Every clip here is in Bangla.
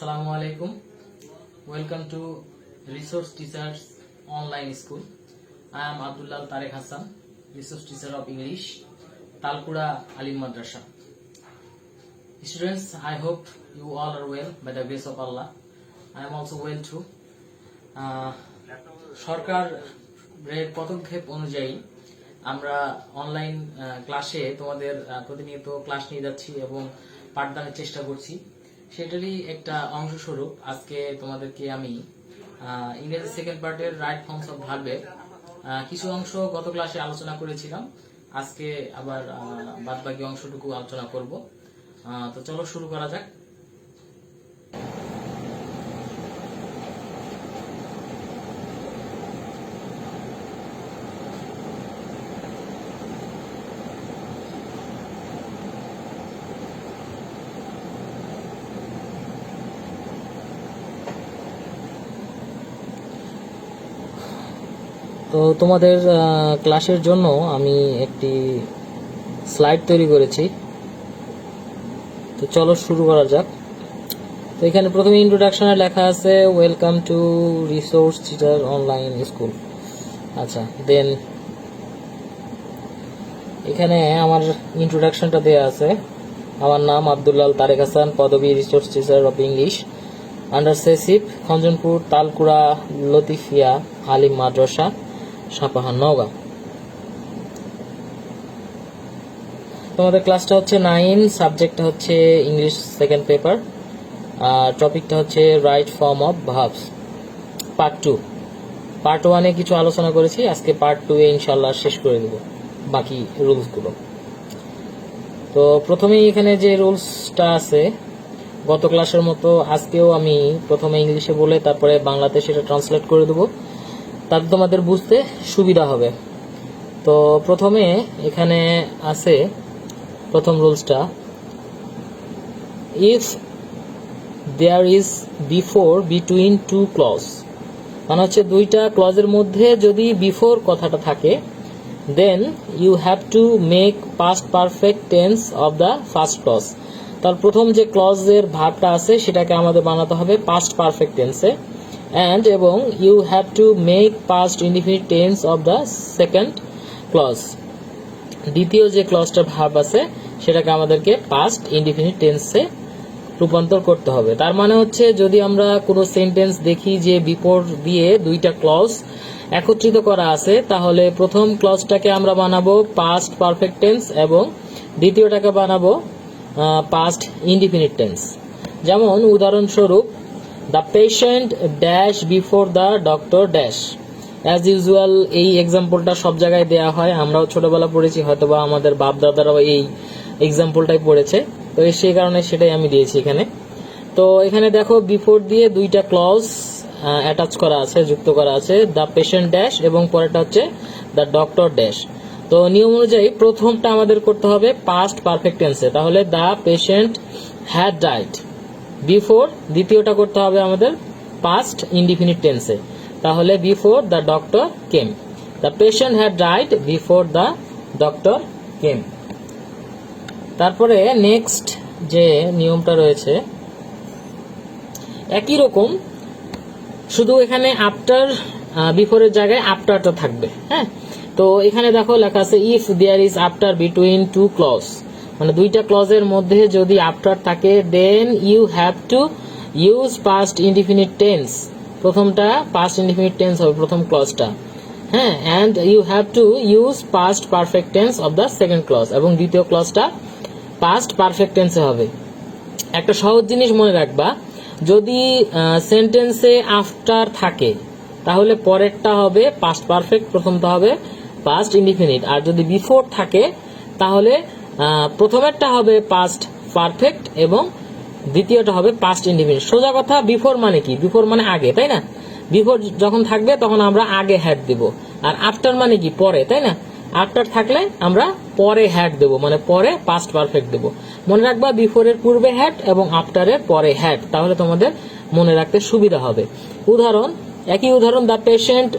Assalamu alaikum. Welcome to Resource Teachers Online School. I am Abdullah Tarek Hassan, Resource Teacher of English, Talkura Alim Madrasa. Students, I hope you all are well by the grace of Allah. I am also well too. সরকারের পদক্ষেপ অনুযায়ী আমরা অনলাইন ক্লাসে তোমাদের প্রতিনিয়ত ক্লাস নিয়ে যাচ্ছি এবং পাঠদানের চেষ্টা করছি। সেটারই একটা অংশস্বরূপ আজকে তোমাদেরকে আমি ইংরেজি সেকেন্ড পার্টের রাইট ফর্মস অফ ভার্বের কিছু অংশ গত ক্লাসে আলোচনা করেছিলাম। আজকে আবার বাদবাকি অংশটুকু আলোচনা করব। তো চলো শুরু করা যাক। তো তোমাদের ক্লাসের জন্য আমি একটি স্লাইড তৈরি করেছি। তো চলো শুরু করা যাক। তো এখানে প্রথমে ইন্ট্রোডাকশনে লেখা আছে welcome to resource teacher online school. আচ্ছা, দেন এখানে আমার ইন্ট্রোডাকশনটা দেয়া আছে। আমার নাম আব্দুল্লাহ তারেক হাসান, পদবী resource teacher of English, under SESIP, Khanjanpur, Talkura Latifia Alim Madrasa, Sapahar, Naogaon. তোমাদের ক্লাসটা হচ্ছে 9, সাবজেক্টটা হচ্ছে ইংলিশ সেকেন্ড পেপার, টপিকটা হচ্ছে right form of verbs, part 2। Part 1-এ কিছু আলোচনা করেছি, আজকে পার্ট 2-এ ইনশাল্লাহ শেষ করে দেব বাকি রুলসগুলো। তো প্রথমেই এখানে যে রুলসটা আছে গত ক্লাসের মতো আজকেও আমি প্রথমে ইংলিশে বলে তারপরে বাংলাতে সেটা ট্রান্সলেট করে দেবো, তাতে তোমাদের বুঝতে সুবিধা হবে। তো প্রথমে এখানে আছে প্রথম রুলসটা, if there is before between two clause, মানে হচ্ছে দুইটা ক্লজের মধ্যে যদি বিফোর কথাটা থাকে, then you have to make past perfect tense of the first clause. তার প্রথম যে ক্লজের ভার্বটা আছে সেটাকে আমাদের বানাতে হবে পাস্ট পারফেক্ট টেন্সে, and এবং you have to make past indefinite tense of the second clause। দ্বিতীয় যে ক্লজটার ভার্ব আছে সেটাকে আমাদেরকে পাস্ট ইনডিফিনিট টেন্সে রূপান্তর করতে হবে। তার মানে হচ্ছে যদি আমরা কোনো সেন্টেন্স দেখি যে বিফোর দিয়ে দুইটা ক্লজ একত্রিত করা আছে, তাহলে প্রথম ক্লজটাকে আমরা বানাবো পাস্ট পারফেক্ট টেন্স এবং দ্বিতীয়টাকে বানাবো পাস্ট ইনডিফিনিট টেন্স। যেমন উদাহরণস্বরূপ, the patient dash before the doctor dash. As usual এই এক্সাম্পলটা সব জায়গায় দেওয়া হয়, আমরাও ছোটবেলা পড়েছি, হয়তোবা আমাদের বাপ দাদারাও এই এক্সাম্পলটাই পড়েছে, তো সেই কারণে সেটাই আমি দিয়েছি এখানে। তো এখানে দেখো বিফোর দিয়ে দুইটা ক্লজ অ্যাটাচ করা আছে, যুক্ত করা আছে, দ্য পেশেন্ট ড্যাশ এবং পরেরটা হচ্ছে দ্য ডক্টর ড্যাশ। তো নিয়ম অনুযায়ী প্রথমটা আমাদের করতে হবে পাস্ট পারফেক্ট টেন্সে, তাহলে the patient had died before, দ্বিতীয়টা করতে হবে আমাদের পাস্ট ইনডিফিনিট টেন্সে, তাহলে before the doctor came, the patient had died before the doctor came. তারপরে নেক্সট যে নিয়মটা রয়েছে একই রকম, শুধু এখানে আফটার বিফোরের জায়গায় আফটারটা থাকবে। হ্যাঁ, তো এখানে দেখো লেখা আছে if there is after between two clause, মানে দুইটা ক্লজের মধ্যে যদি আফটার থাকে, then you have to use past indefinite tense. প্রথমটা পাস্ট ইনডিফিনিট টেন্স হবে প্রথম ক্লজটা, হ্যাঁ, and you have to use past perfect tense of the second clause, এবং দ্বিতীয় ক্লজটা পাস্ট পারফেক্ট টেন্সে হবে। একটা সহজ জিনিস মনে রাখবা, যদি সেন্টেন্সে আফটার থাকে তাহলে পরেরটা হবে পাস্ট পারফেক্ট, প্রথমটা হবে পাস্ট ইনডিফিনিট, আর যদি বিফোর থাকে তাহলে প্রথমেরটা হবে পাস্ট পারফেক্ট এবং দ্বিতীয়টা হবে পাস্ট ইনডিফিনিট। সোজা কথা, বিফোর মানে কি? বিফোর মানে আগে, তাই না? বিফোর যখন থাকবে তখন আমরা আগে হ্যাড দেব, আর আফটার মানে কি? পরে, তাই না? আফটার থাকলে আমরা পরে হ্যাড দেব, মানে পরে পাস্ট পারফেক্ট দেব। মনে রাখবা বিফোরের পূর্বে হ্যাড এবং আফটারের পরে হ্যাড, তাহলে তোমাদের মনে রাখতে সুবিধা হবে। উদাহরণ, একই উদাহরণ, the patient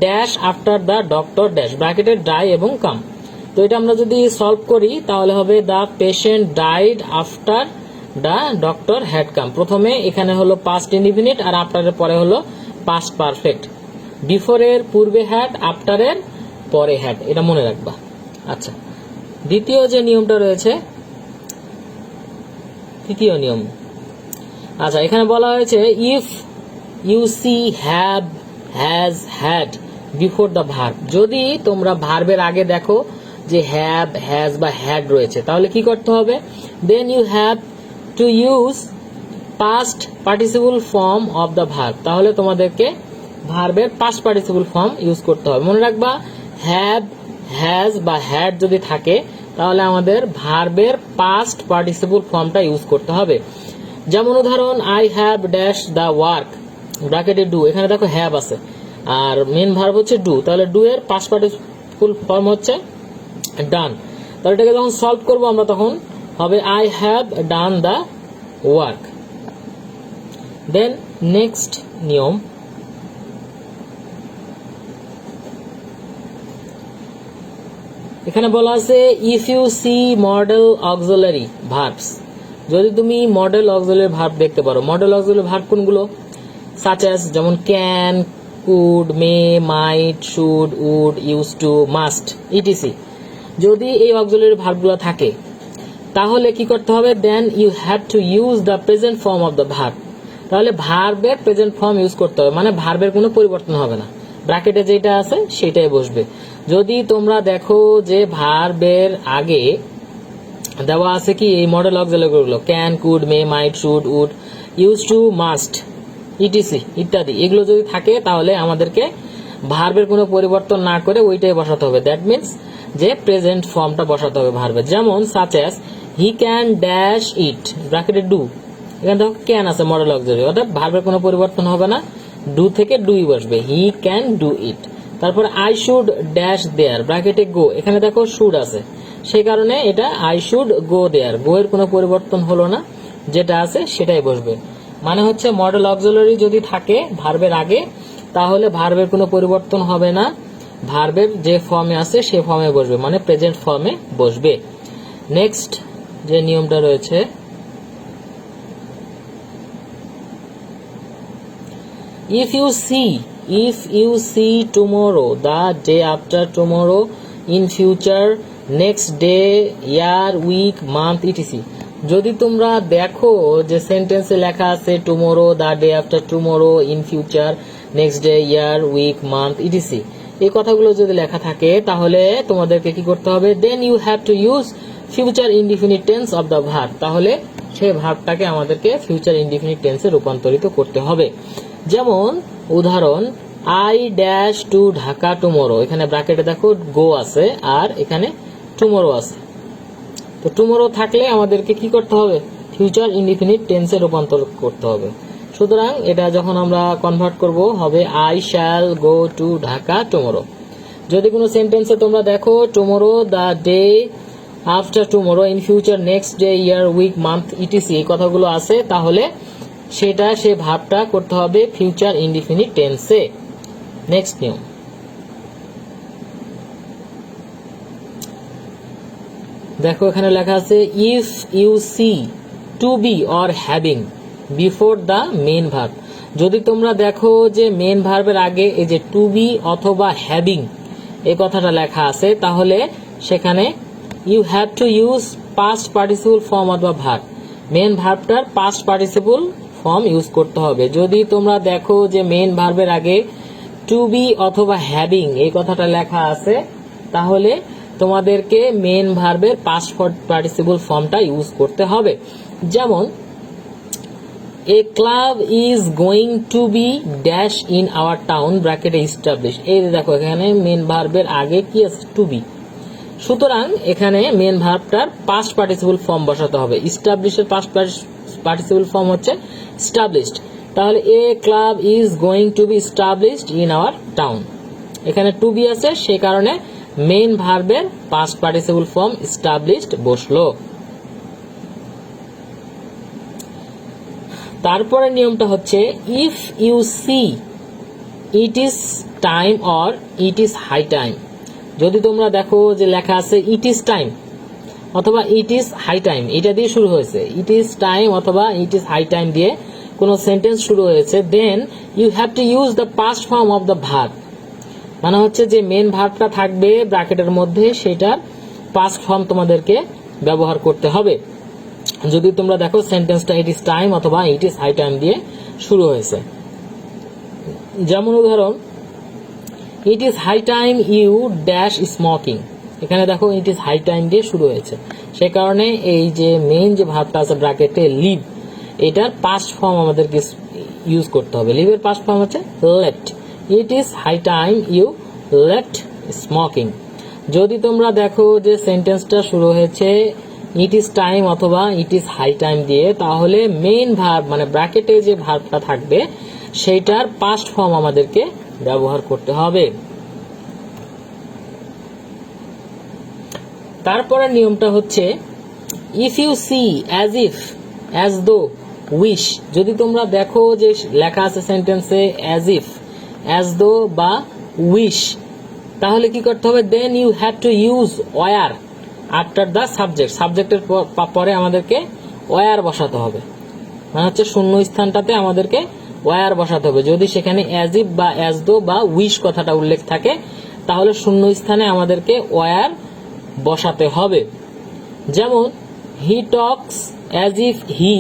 dash after the doctor dash, ব্র্যাকেটে ডাই এবং কাম। তো এটা আমরা যদি সলভ করি তাহলে হবে the patient died after the doctor had come. প্রথমে এখানে হলো পাস্ট ইনডিফিনিট আর আফটারের পরে হলো পাস্ট পারফেক্ট। বিফোরের পূর্বে হ্যাড, আফটারের পরে হ্যাড, এটা মনে রাখবা। আচ্ছা, দ্বিতীয় যে নিয়মটা রয়েছে, তৃতীয় নিয়ম। আচ্ছা, এখানে বলা হয়েছে if you see have, has, had before the verb. যদি তোমরা ভার্বের আগে দেখো যে হ্যাভ, হ্যাজ বা হ্যাড রয়েছে, তাহলে কি করতে হবে? Then you have to use past participle form of the verb. তাহলে তোমাদেরকে ভার্বের পাস্ট পার্টিসিপল ফর্ম ইউজ করতে হবে। মনে রাখবা, হ্যাভ, হ্যাজ বা হ্যাড যদি থাকে তাহলে আমাদের ভার্বের পাস্ট পার্টিসিপল ফর্মটা ইউজ করতে হবে। যেমন উদাহরণ, I have dash the work, ব্র্যাকেটে ডু। এখানে দেখো হ্যাভ আছে আর মেন ভার্ব হচ্ছে ডু, তাহলে ডু এর পাস্ট পার্টিসিপল ফর্ম হচ্ছে ডান। তাহলে এটাকে যখন সলভ করবো আমরা তখন হবে I have done the work. Then next নিয়ম, এখানে বলা আছে if you see modal auxiliary verbs. যদি তুমি মডেল অক্সিলারি ভার্ব দেখতে পারো। মডেল অক্সিলারি ভার্ব কোনগুলো? সাচ অ্যাজ, যেমন can, could, may, might, should, would, use to, must, etc. যদি এই অক্সিলারি ভার্বগুলো থাকে তাহলে কি করতে হবে? Then you have to use the present form of the verb. তাহলে ভার্বের প্রেজেন্ট ফর্ম ইউজ করতে হবে, মানে ভার্বের কোনো পরিবর্তন হবে না, ব্র্যাকেটে যেটা আছে সেটাই বসবে। যদি তোমরা দেখো যে ভার্বের আগে দেওয়া আছে কি এই মডেল অক্সিলারিগুলো, can, could, may, might, should, would, use to, must, ETC ইত্যাদি, এগুলো যদি থাকে তাহলে আমাদেরকে ভার্বের কোনো পরিবর্তন না করে ওইটাই বসাতে হবে। দ্যাট মিনস যে প্রেজেন্ট ফর্মটা বসাতে হবে ভার্বের। যেমন such as he can dash eat, ব্র্যাকেটে ডু। এখানে দেখো ক্যান আছে মডেল অক্সিলারি, অর্থাৎ ভার্বের কোনো পরিবর্তন হবে না, ডু থেকে ডুই বসবে, হি ক্যান ডু ইট। তারপর আই শুড ড্যাশ দেয়ার, ব্র্যাকেটে গো। এখানে দেখো শুড আছে, সেই কারণে এটা আই শুড গো দেয়ার, গো এর কোনো পরিবর্তন হলো না, যেটা আছে সেটাই বসবে। মানে হচ্ছে মডেল অক্সিলারি যদি থাকে ভার্বের আগে তাহলে ভার্বের কোনো পরিবর্তন হবে না, ভার্বের যে ফর্মে আছে সেই ফর্মে বসবে, মানে প্রেজেন্ট ফর্মে বসবে। নেক্সট যে নিয়মটা রয়েছে, if you see tomorrow, the day after tomorrow, in future, next day, year, week, month, etc. যদি তোমরা দেখো যে সেন্টেন্সে লেখা আছে tomorrow, the day after tomorrow, in future, next day, year, week, month, etc, এই কথাগুলো যদি লেখা থাকে তাহলে তোমাদেরকে কি করতে হবে? Then you have to use future indefinite tense of the verb. তাহলে সেই ভার্বটাকে আমাদেরকে ফিউচার ইনডিফিনিট টেন্সে রূপান্তরিত করতে হবে। যেমন উদাহরণ, I dash to Dhaka tomorrow. এখানে ব্র্যাকেটে দেখো গো আছে আর এখানে টুমোরো আছে। তো টুমোরো থাকলে আমাদেরকে কি করতে হবে? ফিউচার ইনডিফিনিট টেন্সে রূপান্তর করতে হবে। সুতরাং এটা যখন আমরা কনভার্ট করব হবে I shall go to Dhaka tomorrow. যদি কোনো সেন্টেন্সে তোমরা দেখো tomorrow, the day after tomorrow, in future, next day, year, week, month, etc এই কথাগুলো আছে, তাহলে সেটা সে ভাবটা করতে হবে ফিউচার ইনডিফিনিট টেন্সে। নেক্সট নিয়ম, দেখো এখানে লেখা আছে if you see to be or having before the main verb. যদি তোমরা দেখো যে মেন ভার্বের আগে এই যে টু বি অথবা হ্যাভিং এই কথাটা লেখা আছে তাহলে সেখানে you have to use past participle form অথবা ভার্ব, মেন ভার্বটার পাস্ট পার্টিসিপল ফর্ম ইউজ করতে হবে। যদি তোমরা দেখো যে মেন ভার্বের আগে টু বি অথবা হ্যাভিং এই কথাটা লেখা আছে তাহলে তোমাদেরকে মেন ভার্বের পাস্ট পার্টিসিপল ফর্মটা ইউজ করতে হবে। যেমন a club is going to be dash in our town, ব্র্যাকেটে এস্টাবলিশ। এই দেখো এখানে মেন ভার্বের আগে কি আছে? To be. সুতরাং এখানে মেন ভার্বটার পাস্ট পার্টিসিপল ফর্ম বসাতে হবে। এস্টাবলিশের পাস্ট পার্টিসিপল ফর্ম হচ্ছে established। তাহলে a club is going to be established in our town, এখানে টু বি আছে সেই কারণে মেইন ভার্বের পাস্ট পার্টিসিপল ফর্ম established বসলো। তারপরে নিয়মটা হচ্ছে if you see it is time or it is high time. যদি তোমরা দেখো যে লেখা আছে ইট ইজ টাইম অথবা ইট ইজ হাই টাইম এটা দিয়ে শুরু হয়েছে, ইট ইজ টাইম অথবা ইট ইজ হাই টাইম দিয়ে কোনো সেন্টেন্স শুরু হয়েছে, then you have to use the past form of the verb. মানে হচ্ছে যে মেন ভার্বটা থাকবে ব্র্যাকেটের মধ্যে, সেটার পাস্ট ফর্ম তোমাদেরকে ব্যবহার করতে হবে। যদি তোমরা দেখো সেন্টেন্সটা ইট ইজ টাইম অথবা ইট ইজ হাই টাইম দিয়ে শুরু হয়েছে। যেমন উদাহরণ, it is high time you dash smoking. এখানে দেখো ইট ইজ হাই টাইম দিয়ে শুরু হয়েছে, সে কারণে এই যে মেইন যে ভার্বটা আছে ব্র্যাকেটে লিভ, এটার পাস্ট ফর্ম আমাদেরকে ইউজ করতে হবে। লিভের পাস্ট ফর্ম হচ্ছে left. It is high time you left smoking. যদি তোমরা দেখো যে সেন্টেন্সটা শুরু হয়েছে ইট ইজ টাইম অথবা ইট ইজ হাই টাইম দিয়ে, তাহলে মেইন ভার্ব মানে ব্র্যাকেটে যে ভার্বটা থাকবে সেইটার পাস্ট ফর্ম আমাদেরকে ব্যবহার করতে হবে। তারপরে নিয়মটা হচ্ছে if you see, as if, as though, wish. যদি তোমরা দেখো যে লেখা আছে সেন্টেন্সে অ্যাজ ইফ, অ্যাজ দো বা উইশ, তাহলে কি করতে হবে? Then you have to use were after the subject. সাবজেক্টের পরে আমাদেরকে ওয়ার বসাতে হবে, মানে হচ্ছে শূন্য স্থানটাতে আমাদেরকে ওয়ার বসাতে হবে। যদি সেখানে অ্যাজ ইফ বা অ্যাজ দো বা উইশ কথাটা উল্লেখ থাকে, তাহলে শূন্য স্থানে আমাদেরকে ওয়ার বসাতে হবে। যেমন he talks as if he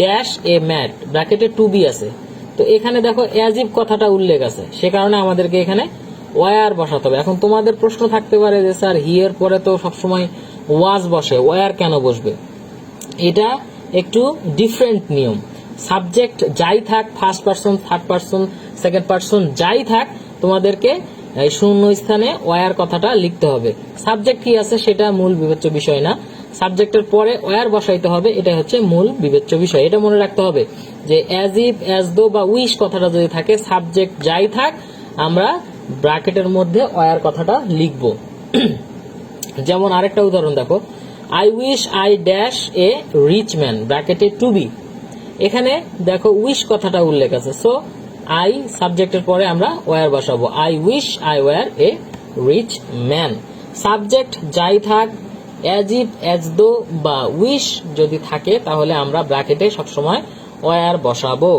dash a mad, ব্র্যাকেটে টু বি আছে, তো এখানে দেখো অ্যাজ ইফ কথাটা উল্লেখ আছে, সে কারণে আমাদেরকে এখানে ওয়ার বসাতে হবে। এখন তোমাদের প্রশ্ন থাকতে পারে যে স্যার হি এর পরে তো সবসময় ওয়াজ বসে, ওয়ার কেন বসবে? এটা একটু ডিফারেন্ট নিয়ম। সাবজেক্ট যাই থাক, first person, third person, second person যাই থাক, তোমাদেরকে এই শূন্য স্থানে ওয়ার কথাটা লিখতে হবে। সাবজেক্ট কি আছে সেটা মূল বিবেচ্য বিষয় না, সাবজেক্টের পরে ওয়ার বসাইতে হবে, এটা হচ্ছে মূল বিবেচ্য বিষয়। এটা মনে রাখতে হবে যে অ্যাজ ইফ, অ্যাজ দো বা উইশ কথাটা যদি থাকে, সাবজেক্ট যাই থাক, আমরা ব্র্যাকেটের মধ্যে ওয়ার কথাটা লিখব। যেমন আরেকটা উদাহরণ দেখো, I wish I dash a rich man, ব্র্যাকেটে টু বি। এখানে দেখো উইশ কথাটা উল্লেখ আছে, সো আই সাবজেক্টের পরে আমরা ওয়ার বসাবো। I wish I were a rich man. Subject যাই থাক, অ্যাজ ইফ, অ্যাজ দো বা উইশ যদি থাকে, তাহলে আমরা ব্র্যাকেটে সবসময় ওয়ার বসাবো।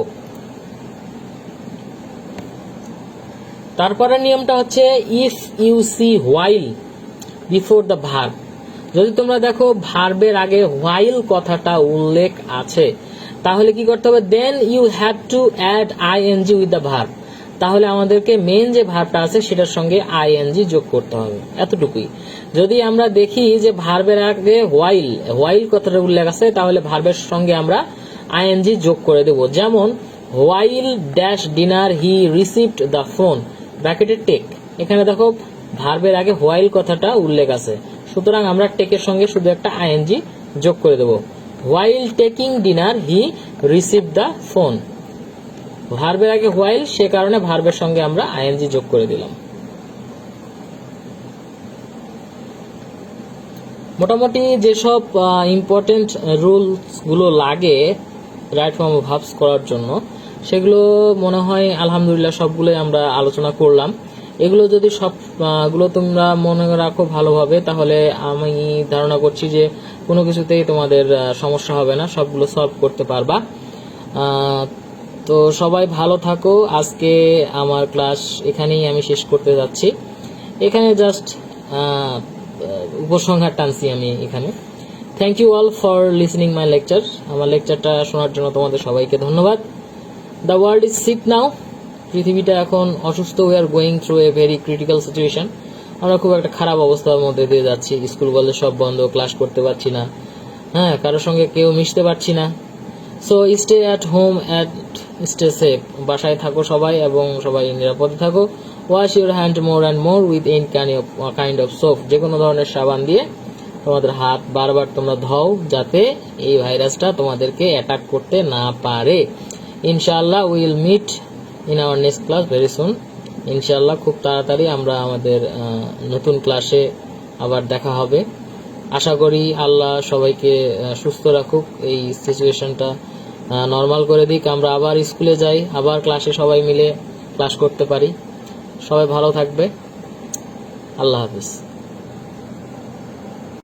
তারপরে নিয়মটা হচ্ছে if you see while before the verb. যদি তোমরা দেখো ভার্বের আগে হোয়াইল কথাটা উল্লেখ আছে, তাহলে কি করতে হবে? Then you have to add ING with the verb. তাহলে আমাদেরকে মেন যে ভার্বটা আছে সেটার সঙ্গে আইএনজি যোগ করতে হবে, এতটুকুই। যদি আমরা দেখি যে ভার্বের আগে হোয়াইল কথাটা উল্লেখ আছে, তাহলে ভার্বের সঙ্গে আমরা আইএনজি যোগ করে দেব। যেমন while dash dinner he received the phone, ব্র্যাকেটে টেক। এখানে দেখো ভার্বের আগে হোয়াইল কথাটা উল্লেখ আছে, সুতরাং আমরা টেকের সঙ্গে শুধু একটা আইএনজি যোগ করে দেব। While taking dinner he received the phone, ভার্বের আগে হোয়াইল, সে কারণে ভার্বের সঙ্গে আমরা আইএনজি যোগ করে দিলাম। মোটামুটি যেসব ইম্পর্টেন্ট রুলস গুলো লাগে রাইট ফর্ম অফ ভার্বস করার জন্য, সেগুলো মনে হয় আলহামদুলিল্লাহ সবগুলোই আমরা আলোচনা করলাম। এগুলো যদি সবগুলো তোমরা মনে রাখো ভালোভাবে, তাহলে আমি ধারণা করছি যে কোনো কিছুতেই তোমাদের সমস্যা হবে না, সবগুলো সলভ করতে পারবা। তো সবাই ভালো থাকো। আজকে আমার ক্লাস এখানেই আমি শেষ করতে যাচ্ছি। এখানে জাস্ট উপসংহার টানছি আমি এখানে। Thank you all for listening my lecture. আমার লেকচারটা শোনার জন্য তোমাদের সবাইকে ধন্যবাদ। The world is sick now, পৃথিবীটা এখন অসুস্থ। We are going through a very critical situation. আমরা খুব একটা খারাপ অবস্থার মধ্যে দিয়ে যাচ্ছি। স্কুল কলেজ সব বন্ধ, ক্লাস করতে পারছি না, কারোর সঙ্গে কেউ মিশতে পারছি না। So stay at home at stay safe. বাসায় থাকো সবাই এবং সবাই নিরাপদে থাকো। Wash your hand more and more with any kind of soap, যে কোনো ধরনের সাবান দিয়ে তোমাদের হাত বারবার তোমরা ধোও, যাতে এই ভাইরাসটা তোমাদেরকে অ্যাটাক করতে না পারে। ইনশাআল্লাহ will meet in our next class very soon. ইনশাআল্লাহ খুব তাড়াতাড়ি আমরা আমাদের নতুন ক্লাসে আবার দেখা হবে। আশা করি আল্লাহ সবাইকে সুস্থ রাখুক, এই সিচুয়েশনটা নর্মাল করে দিক, আমরা আবার স্কুলে যাই, আবার ক্লাসে সবাই মিলে ক্লাস করতে পারি। সবাই ভালো থাকবে। আল্লাহ হাফিজ।